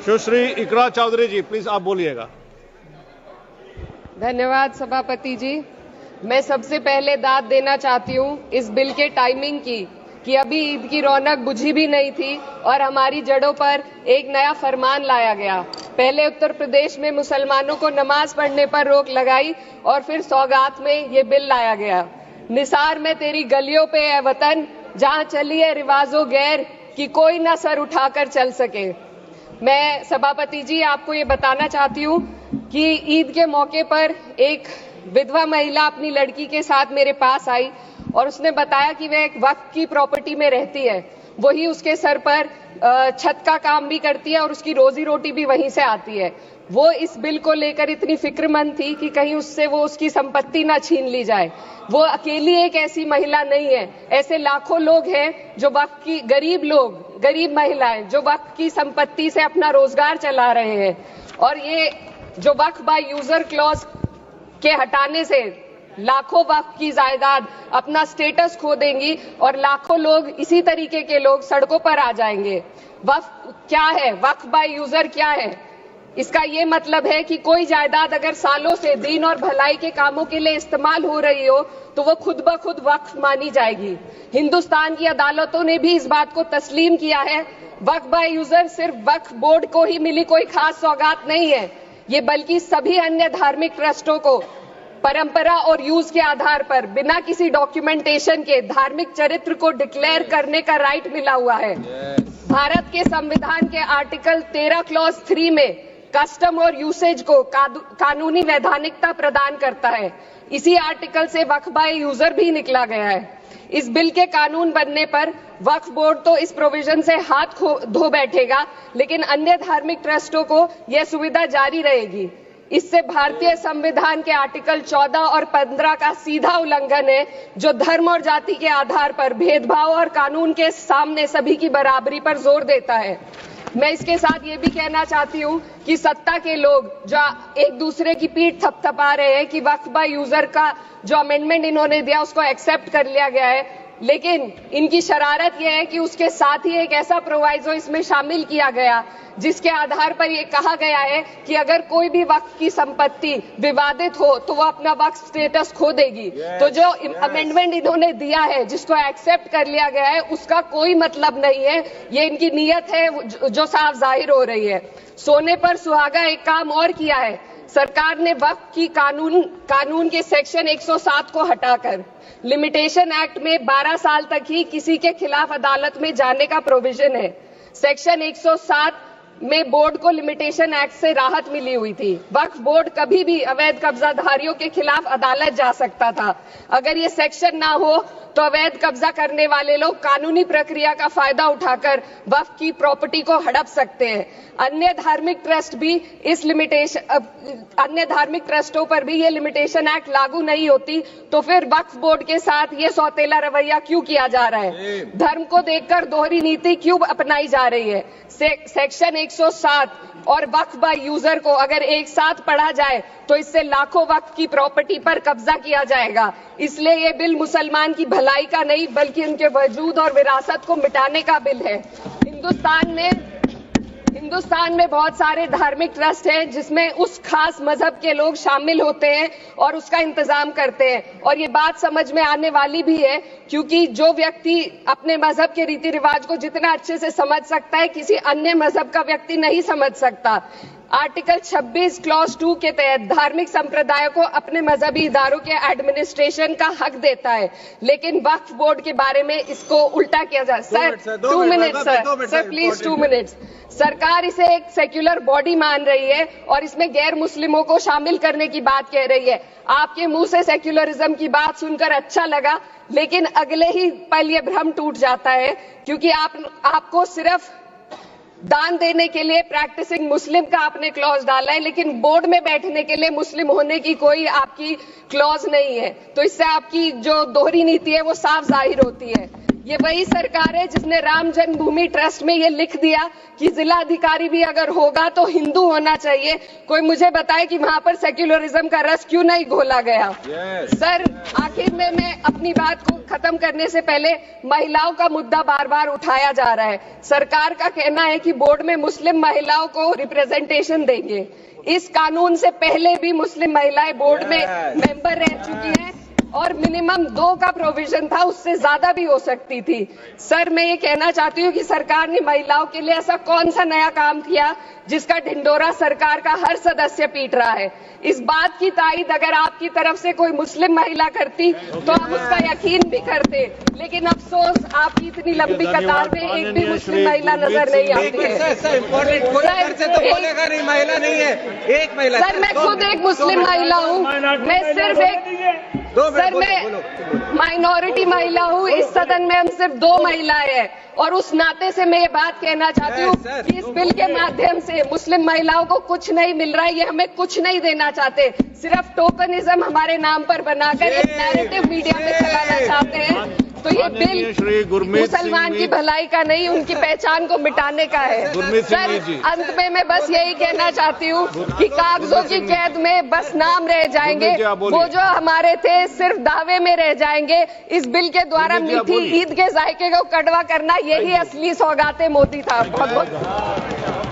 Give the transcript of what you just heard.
सुश्री इकरा चौधरी जी, please आप बोलिएगा। धन्यवाद सभापति जी। मैं सबसे पहले दाद देना चाहती हूँ इस बिल के टाइमिंग की कि अभी ईद की रौनक बुझी भी नहीं थी और हमारी जड़ों पर एक नया फरमान लाया गया। पहले उत्तर प्रदेश में मुसलमानों को नमाज पढ़ने पर रोक लगाई और फिर सौगात में ये बिल लाया गया। निसार में तेरी गलियों पे है वतन, जहाँ चली है रिवाजों गैर कि कोई ना सर उठाकर चल सके। मैं सभापति जी आपको ये बताना चाहती हूँ कि ईद के मौके पर एक विधवा महिला अपनी लड़की के साथ मेरे पास आई और उसने बताया कि वह एक वक्फ की प्रॉपर्टी में रहती है, वही उसके सर पर छत का काम भी करती है और उसकी रोजी रोटी भी वहीं से आती है। वो इस बिल को लेकर इतनी फिक्रमंद थी कि कहीं उससे वो उसकी संपत्ति ना छीन ली जाए। वो अकेली एक ऐसी महिला नहीं है, ऐसे लाखों लोग हैं जो वक्फ की गरीब महिलाएं जो वक्फ की संपत्ति से अपना रोजगार चला रहे हैं। और ये जो वक्फ बाय यूजर क्लॉज के हटाने से लाखों वक्फ की जायदाद अपना स्टेटस खो देंगी और लाखों लोग इसी तरीके के लोग सड़कों पर आ जाएंगे। वक्फ क्या है, वक्फ बाय यूजर क्या है? इसका ये मतलब है कि कोई जायदाद अगर सालों से दीन और भलाई के कामों के लिए इस्तेमाल हो रही हो तो वो खुद ब खुद वक्फ मानी जाएगी। हिंदुस्तान की अदालतों ने भी इस बात को तस्लीम किया है। वक्फ बाय यूजर सिर्फ वक्फ बोर्ड को ही मिली कोई खास सौगात नहीं है, ये बल्कि सभी अन्य धार्मिक ट्रस्टों को परंपरा और यूज के आधार पर बिना किसी डॉक्यूमेंटेशन के धार्मिक चरित्र को डिक्लेयर करने का राइट मिला हुआ है। भारत के संविधान के आर्टिकल 13 क्लॉज 3 में कस्टम और यूसेज को कानूनी वैधानिकता प्रदान करता है। इसी आर्टिकल से वक्फ बाय यूजर भी निकला गया है। इस बिल के कानून बनने पर वक्फ बोर्ड तो इस प्रोविजन से हाथ धो बैठेगा, लेकिन अन्य धार्मिक ट्रस्टों को यह सुविधा जारी रहेगी। इससे भारतीय संविधान के आर्टिकल 14 और 15 का सीधा उल्लंघन है, जो धर्म और जाति के आधार पर भेदभाव और कानून के सामने सभी की बराबरी पर जोर देता है। मैं इसके साथ ये भी कहना चाहती हूँ कि सत्ता के लोग जो एक दूसरे की पीठ थपथपा रहे हैं कि वक्फ बाय यूजर का जो अमेंडमेंट इन्होंने दिया उसको एक्सेप्ट कर लिया गया है, लेकिन इनकी शरारत यह है कि उसके साथ ही एक ऐसा प्रोवाइजो इसमें शामिल किया गया जिसके आधार पर यह कहा गया है कि अगर कोई भी वक्फ की संपत्ति विवादित हो तो वो अपना वक्फ स्टेटस खो देगी। तो जो अमेंडमेंट इन्होंने दिया है, जिसको एक्सेप्ट कर लिया गया है, उसका कोई मतलब नहीं है। ये इनकी नीयत है जो साफ जाहिर हो रही है। सोने पर सुहागा एक काम और किया है। सरकार ने वक्फ की कानून के सेक्शन 107 को हटाकर लिमिटेशन एक्ट में 12 साल तक ही किसी के खिलाफ अदालत में जाने का प्रोविजन है। सेक्शन 107 में बोर्ड को लिमिटेशन एक्ट से राहत मिली हुई थी। वक्फ बोर्ड कभी भी अवैध कब्जाधारियों के खिलाफ अदालत जा सकता था। अगर ये सेक्शन ना हो तो अवैध कब्जा करने वाले लोग कानूनी प्रक्रिया का फायदा उठाकर वक्फ की प्रॉपर्टी को हड़प सकते हैं। अन्य धार्मिक ट्रस्टों पर भी ये लिमिटेशन एक्ट लागू नहीं होती, तो फिर वक्फ बोर्ड के साथ ये सौतेला रवैया क्यों किया जा रहा है? धर्म को देखकर दोहरी नीति क्यों अपनाई जा रही है? सेक्शन 107 और वक्फ बाय यूजर को अगर एक साथ पढ़ा जाए तो इससे लाखों वक्फ की प्रॉपर्टी पर कब्जा किया जाएगा। इसलिए ये बिल मुसलमान की भलाई का नहीं बल्कि उनके वजूद और विरासत को मिटाने का बिल है। हिंदुस्तान में बहुत सारे धार्मिक ट्रस्ट हैं जिसमें उस खास मजहब के लोग शामिल होते हैं और उसका इंतजाम करते हैं, और ये बात समझ में आने वाली भी है क्योंकि जो व्यक्ति अपने मजहब के रीति रिवाज को जितना अच्छे से समझ सकता है, किसी अन्य मजहब का व्यक्ति नहीं समझ सकता। आर्टिकल 26 क्लॉज 2 के तहत धार्मिक संप्रदायों को अपने मजहबी इदारों के एडमिनिस्ट्रेशन का हक देता है, लेकिन वक्फ बोर्ड के बारे में इसको उल्टा किया जा रहा है। Sir 2 minute sir please 2 minutes. सरकार इसे एक सेक्युलर बॉडी मान रही है और इसमें गैर मुस्लिमों को शामिल करने की बात कह रही है। आपके मुंह से सेक्युलरिज्म की बात सुनकर अच्छा लगा, लेकिन अगले ही पल ये भ्रम टूट जाता है क्योंकि आपको सिर्फ दान देने के लिए प्रैक्टिसिंग मुस्लिम का आपने क्लॉज डाला है, लेकिन बोर्ड में बैठने के लिए मुस्लिम होने की कोई आपकी क्लॉज नहीं है। तो इससे आपकी जो दोहरी नीति है वो साफ जाहिर होती है। ये वही सरकार है जिसने राम जन्मभूमि ट्रस्ट में ये लिख दिया कि जिलाधिकारी भी अगर होगा तो हिंदू होना चाहिए। कोई मुझे बताए कि वहां पर सेक्युलरिज्म का रस क्यों नहीं घोला गया। सर, आखिर में मैं अपनी बात को खत्म करने से पहले महिलाओं का मुद्दा बार बार उठाया जा रहा है। सरकार का कहना है कि बोर्ड में मुस्लिम महिलाओं को रिप्रेजेंटेशन देंगे। इस कानून से पहले भी मुस्लिम महिलाएं बोर्ड में मेंबर रह चुकी हैं और मिनिमम 2 का प्रोविजन था, उससे ज्यादा भी हो सकती थी। सर, मैं ये कहना चाहती हूँ कि सरकार ने महिलाओं के लिए ऐसा कौन सा नया काम किया जिसका ढिंडोरा सरकार का हर सदस्य पीट रहा है। इस बात की तायीद अगर आपकी तरफ से कोई मुस्लिम महिला करती तो हम उसका यकीन भी करते, लेकिन अफसोस आपकी इतनी लंबी कतार में एक भी मुस्लिम महिला नजर नहीं आती है। सर, मैं खुद एक मुस्लिम महिला हूँ। मैं सिर्फ एक सर, मैं माइनॉरिटी महिला हूँ। इस सदन में हम सिर्फ 2 महिलाएं हैं और उस नाते से मैं ये बात कहना चाहती हूँ कि इस बिल के माध्यम से मुस्लिम महिलाओं को कुछ नहीं मिल रहा है। ये हमें कुछ नहीं देना चाहते, सिर्फ टोकनिज्म हमारे नाम पर बनाकर एक नैरेटिव मीडिया में चलाना चाहते हैं। तो ये बिल मुसलमान की भलाई का नहीं, उनकी पहचान को मिटाने का है। सर, अंत में मैं बस यही कहना चाहती हूँ कि कागजों की कैद में बस नाम रह जाएंगे, वो जो हमारे थे सिर्फ दावे में रह जाएंगे। इस बिल के द्वारा मीठी ईद के जायके को कड़वा करना, यही असली सौगाते मोदी था। बहुत बहुत